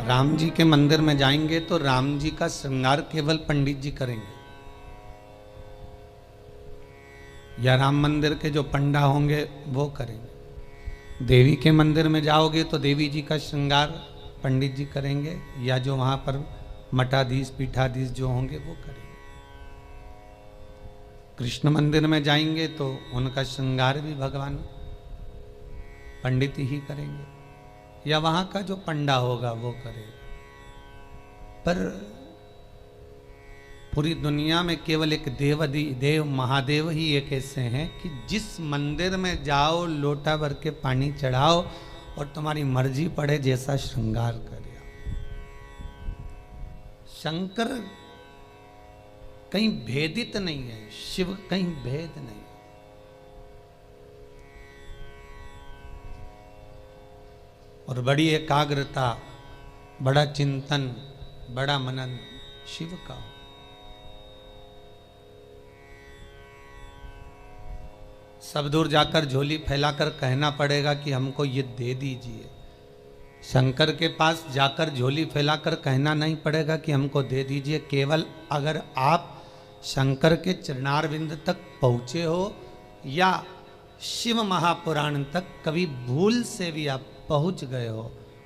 राम जी के मंदिर में जाएंगे तो राम जी का श्रृंगार केवल पंडित जी करेंगे, या राम मंदिर के जो पंडा होंगे वो करेंगे। देवी के मंदिर में जाओगे तो देवी जी का श्रृंगार पंडित जी करेंगे, या जो वहां पर मठाधीश पीठाधीश जो होंगे वो करेंगे। कृष्ण मंदिर में जाएंगे तो उनका श्रृंगार भी भगवान पंडित ही करेंगे, या वहां का जो पंडा होगा वो करेगा। पर पूरी दुनिया में केवल एक देव महादेव ही एक ऐसे हैं कि जिस मंदिर में जाओ लोटा भर के पानी चढ़ाओ और तुम्हारी मर्जी पड़े जैसा श्रृंगार करे। शंकर कहीं भेदित नहीं है, शिव कहीं भेद नहीं। और बड़ी एकाग्रता, बड़ा चिंतन, बड़ा मनन शिव का। सब दूर जाकर झोली फैलाकर कहना पड़ेगा कि हमको ये दे दीजिए। शंकर के पास जाकर झोली फैलाकर कहना नहीं पड़ेगा कि हमको दे दीजिए। केवल अगर आप शंकर के चरणारविंद तक पहुँचे हो या शिव महापुराण तक कभी भूल से भी आप पहुँच गए हो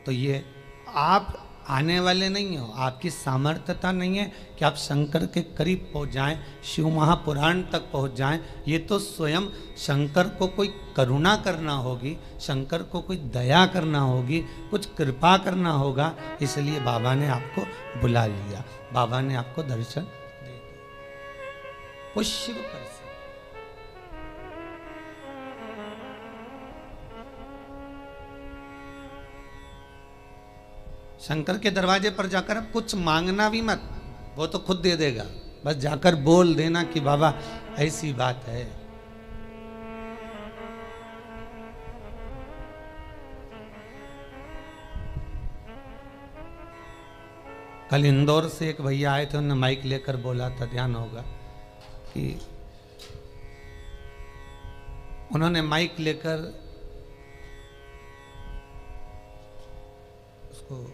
तो ये आप आने वाले नहीं हो, आपकी सामर्थ्यता नहीं है कि आप शंकर के करीब पहुँच जाएं, शिव महापुराण तक पहुँच जाएं। ये तो स्वयं शंकर को कोई करुणा करना होगी, शंकर को कोई दया करना होगी, कुछ कृपा करना होगा। इसलिए बाबा ने आपको बुला लिया, बाबा ने आपको दर्शन दे दिया। वो शिव कर सकते। शंकर के दरवाजे पर जाकर अब कुछ मांगना भी मत, वो तो खुद दे देगा। बस जाकर बोल देना कि बाबा ऐसी बात है। कल इंदौर से एक भैया आए थे, उन्होंने माइक लेकर बोला था, ध्यान होगा कि उन्होंने माइक लेकर उसको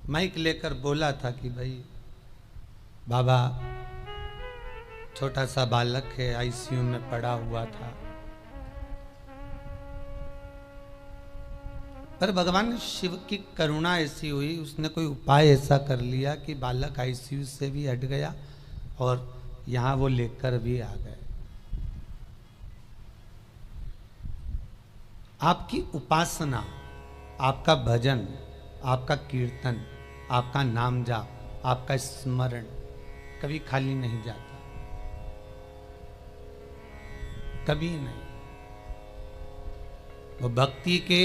माइक लेकर बोला था कि भाई बाबा छोटा सा बालक है, आईसीयू में पड़ा हुआ था, पर भगवान शिव की करुणा ऐसी हुई, उसने कोई उपाय ऐसा कर लिया कि बालक आईसीयू से भी हट गया और यहाँ वो लेकर भी आ गए। आपकी उपासना, आपका भजन, आपका कीर्तन, आपका नाम जाप, आपका स्मरण कभी खाली नहीं जाता, कभी नहीं। वो भक्ति के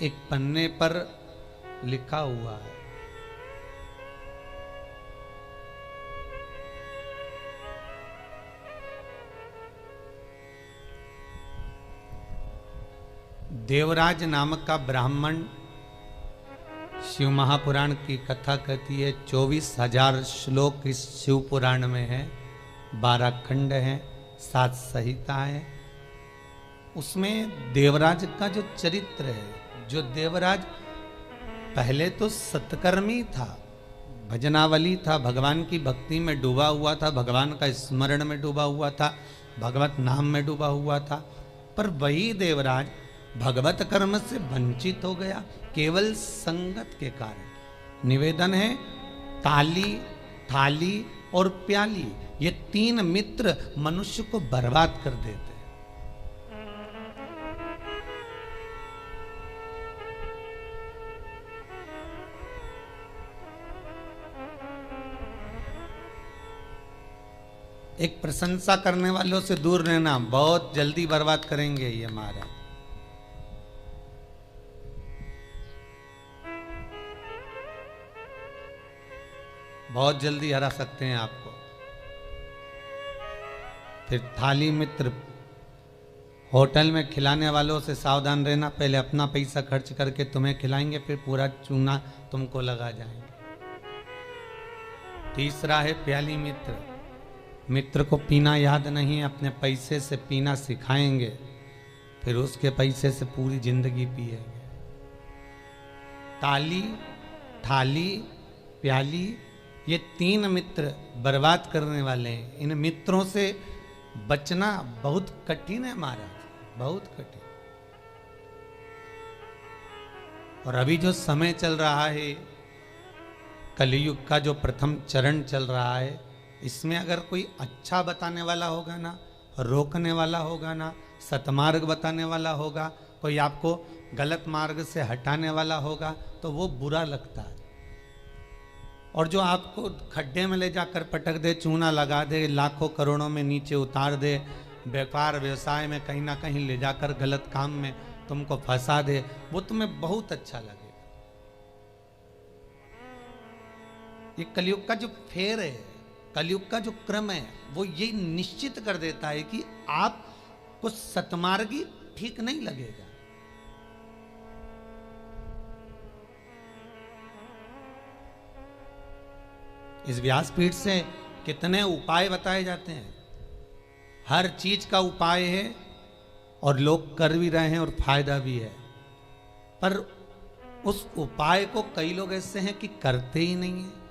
एक पन्ने पर लिखा हुआ है। देवराज नामक का ब्राह्मण शिव महापुराण की कथा कहती है। 24,000 श्लोक इस शिव पुराण में है, 12 खंड हैं, 7 संहिता है। उसमें देवराज का जो चरित्र है, जो देवराज पहले तो सत्कर्मी था, भजनावली था, भगवान की भक्ति में डूबा हुआ था, भगवान का स्मरण में डूबा हुआ था, भगवत नाम में डूबा हुआ था। पर वही देवराज भगवत कर्म से वंचित हो गया केवल संगत के कारण। निवेदन है, ताली, थाली और प्याली, ये 3 मित्र मनुष्य को बर्बाद कर देते हैं। एक प्रशंसा करने वालों से दूर रहना, बहुत जल्दी बर्बाद करेंगे ये महाराज। बहुत जल्दी हरा सकते हैं आपको। फिर थाली मित्र, होटल में खिलाने वालों से सावधान रहना, पहले अपना पैसा खर्च करके तुम्हें खिलाएंगे, फिर पूरा चूना तुमको लगा जाएंगे। तीसरा है प्याली मित्र। मित्र को पीना याद नहीं, अपने पैसे से पीना सिखाएंगे, फिर उसके पैसे से पूरी जिंदगी पिएंगे। ताली, थाली, प्याली, ये 3 मित्र बर्बाद करने वाले हैं। इन मित्रों से बचना बहुत कठिन है महाराज, बहुत कठिन। और अभी जो समय चल रहा है, कलयुग का जो प्रथम चरण चल रहा है, इसमें अगर कोई अच्छा बताने वाला होगा ना, रोकने वाला होगा ना, सतमार्ग बताने वाला होगा, कोई आपको गलत मार्ग से हटाने वाला होगा, तो वो बुरा लगता है। और जो आपको खड्डे में ले जाकर पटक दे, चूना लगा दे, लाखों करोड़ों में नीचे उतार दे, व्यापार व्यवसाय में कहीं ना कहीं ले जाकर गलत काम में तुमको फंसा दे, वो तुम्हें बहुत अच्छा लगेगा। ये कलयुग का जो फेर है, कलयुग का जो क्रम है, वो ये निश्चित कर देता है कि आपको सतमार्गी ठीक नहीं लगेगा। इस व्यासपीठ से कितने उपाय बताए जाते हैं, हर चीज का उपाय है और लोग कर भी रहे हैं और फायदा भी है, पर उस उपाय को कई लोग ऐसे हैं कि करते ही नहीं है।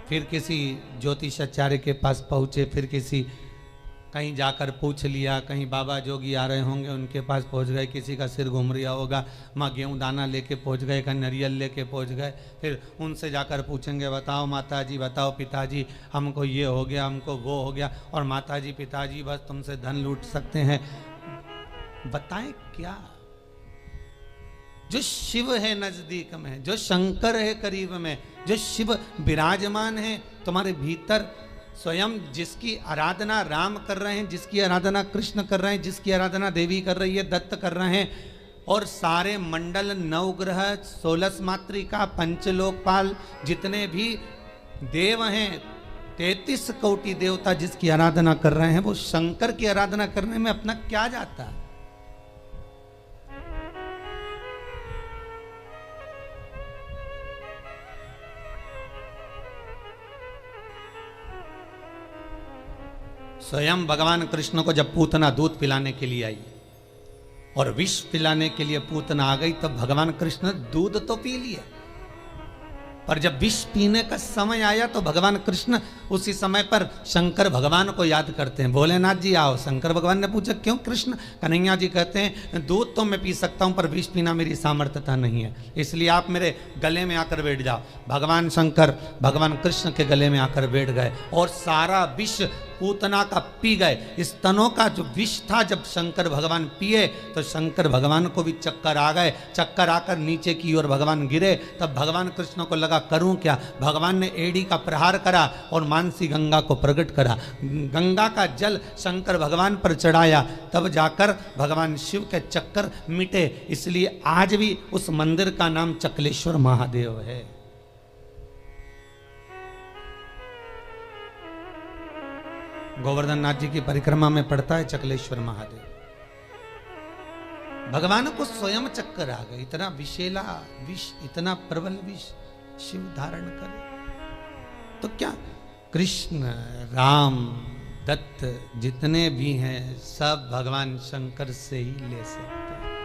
फिर किसी ज्योतिषाचार्य के पास पहुंचे, फिर किसी कहीं जाकर पूछ लिया, कहीं बाबा जोगी आ रहे होंगे उनके पास पहुंच गए, किसी का सिर घूम रहा होगा, माँ गेहूँ दाना लेके पहुंच गए, कहीं नारियल लेके पहुंच गए, फिर उनसे जाकर पूछेंगे, बताओ माता जी, बताओ पिताजी, हमको ये हो गया, हमको वो हो गया, और माता जी पिताजी बस तुमसे धन लूट सकते हैं। बताएं क्या? जो शिव है नजदीक में, जो शंकर है करीब में, जो शिव विराजमान है तुम्हारे भीतर, स्वयं जिसकी आराधना राम कर रहे हैं, जिसकी आराधना कृष्ण कर रहे हैं, जिसकी आराधना देवी कर रही है, दत्त कर रहे हैं, और सारे मंडल, नवग्रह, 16 मातृका, पंचलोकपाल, जितने भी देव हैं, 33 कोटि देवता जिसकी आराधना कर रहे हैं, वो शंकर की आराधना करने में अपना क्या जाता है? स्वयं भगवान कृष्ण को जब पूतना दूध पिलाने के लिए आई और विष पिलाने के लिए पूतना आ गई, तब भगवान कृष्ण दूध तो पी लिया, पर जब विष पीने का समय आया तो भगवान कृष्ण उसी समय पर शंकर भगवान को याद करते हैं। भोलेनाथ जी आओ। शंकर भगवान ने पूछा क्यों कृष्ण? कन्हैया जी कहते हैं दूध तो मैं पी सकता हूं, पर विष पीना मेरी सामर्थ्यता नहीं है, इसलिए आप मेरे गले में आकर बैठ जाओ। भगवान शंकर भगवान कृष्ण के गले में आकर बैठ गए और सारा विष पूतना का पी गए। स्तनों का जो विष था जब शंकर भगवान पिए तो शंकर भगवान को भी चक्कर आ गए। चक्कर आकर नीचे की ओर भगवान गिरे। तब भगवान कृष्ण को लगा करूं क्या? भगवान ने एड़ी का प्रहार करा और मानसी गंगा को प्रकट करा। गंगा का जल शंकर भगवान पर चढ़ाया, तब जाकर भगवान शिव के चक्कर मिटे। इसलिए आज भी उस मंदिर का नाम चकलेश्वर महादेव है। गोवर्धन नाथ जी की परिक्रमा में पड़ता है चकलेश्वर महादेव। भगवान को स्वयं चक्कर आ गए। इतना विषैला विष, इतना प्रबल विष शिव धारण करे तो क्या? कृष्ण, राम, दत्त जितने भी हैं सब भगवान शंकर से ही ले सकते हैं,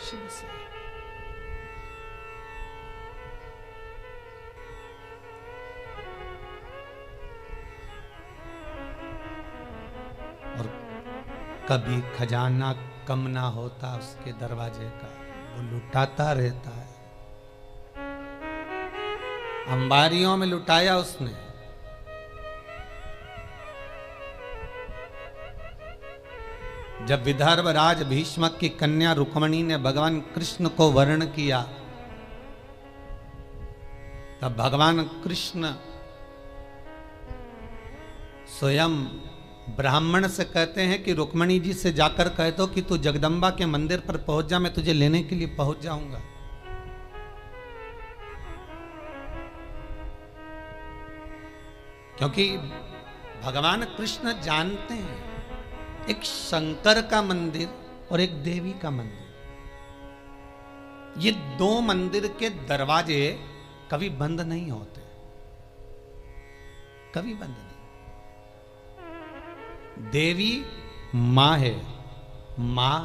शिव से। और कभी खजाना कम ना होता उसके दरवाजे का, वो लुटाता रहता है। अंबारियों में लुटाया उसने। जब विदर्भ राज भीष्मक की कन्या रुक्मणी ने भगवान कृष्ण को वर्ण किया, तब भगवान कृष्ण स्वयं ब्राह्मण से कहते हैं कि रुक्मणी जी से जाकर कह दो कि तू जगदम्बा के मंदिर पर पहुंच जा, मैं तुझे लेने के लिए पहुंच जाऊंगा। क्योंकि भगवान कृष्ण जानते हैं एक शंकर का मंदिर और एक देवी का मंदिर, ये दो मंदिर के दरवाजे कभी बंद नहीं होते, कभी बंद नहीं। देवी मां है, मां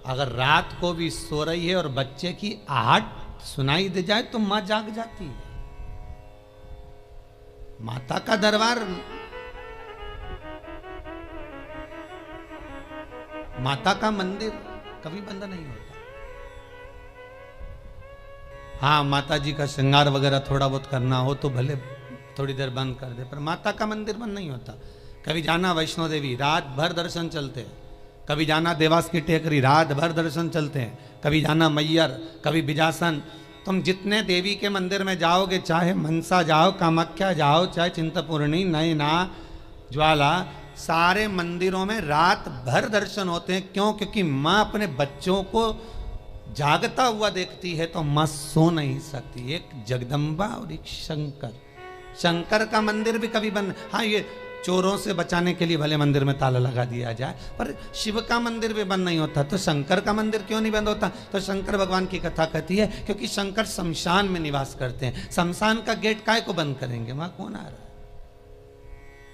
अगर रात को भी सो रही है और बच्चे की आहट सुनाई दे जाए तो मां जाग जाती है। माता का दरबार, माता का मंदिर कभी बंद नहीं होता। हाँ, माता जी का श्रृंगार वगैरह थोड़ा बहुत करना हो तो भले थोड़ी देर बंद कर दे, पर माता का मंदिर बंद नहीं होता। कभी जाना वैष्णो देवी, रात भर दर्शन चलते हैं। कभी जाना देवास की टेकरी, रात भर दर्शन चलते हैं। कभी जाना मैयर, कभी बिजासन। तुम जितने देवी के मंदिर में जाओगे, चाहे मनसा जाओ, कामाख्या जाओ, चाहे चिंतपूर्णी, नैना, ज्वाला, सारे मंदिरों में रात भर दर्शन होते हैं। क्यों? क्योंकि माँ अपने बच्चों को जागता हुआ देखती है तो माँ सो नहीं सकती। एक जगदम्बा और एक शंकर। शंकर का मंदिर भी कभी बंद, हाँ ये चोरों से बचाने के लिए भले मंदिर में ताला लगा दिया जाए, पर शिव का मंदिर भी बंद नहीं होता। तो शंकर का मंदिर क्यों नहीं बंद होता? तो शंकर भगवान की कथा कहती है क्योंकि शंकर शमशान में निवास करते हैं। शमशान का गेट काय को बंद करेंगे? वहां कौन आ रहा है?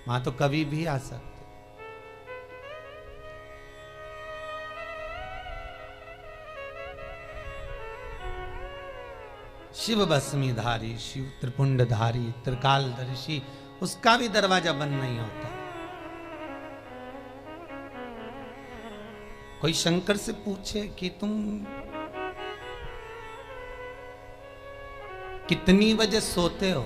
वहां तो कभी भी आ सकते। शिव भस्मीधारी, शिव त्रिपुंडधारी, त्रिकालदर्शी, उसका भी दरवाजा बंद नहीं होता। कोई शंकर से पूछे कि तुम कितनी बजे सोते हो?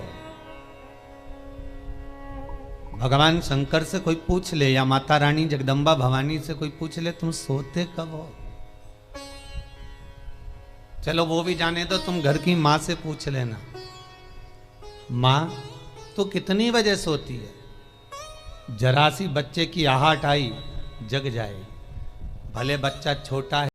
भगवान शंकर से कोई पूछ ले या माता रानी जगदम्बा भवानी से कोई पूछ ले, तुम सोते कब हो? चलो वो भी जाने दो, तुम घर की माँ से पूछ लेना, माँ तो कितनी बजे सोती है? जरा सी बच्चे की आहट आई, जग जाएगी। भले बच्चा छोटा है।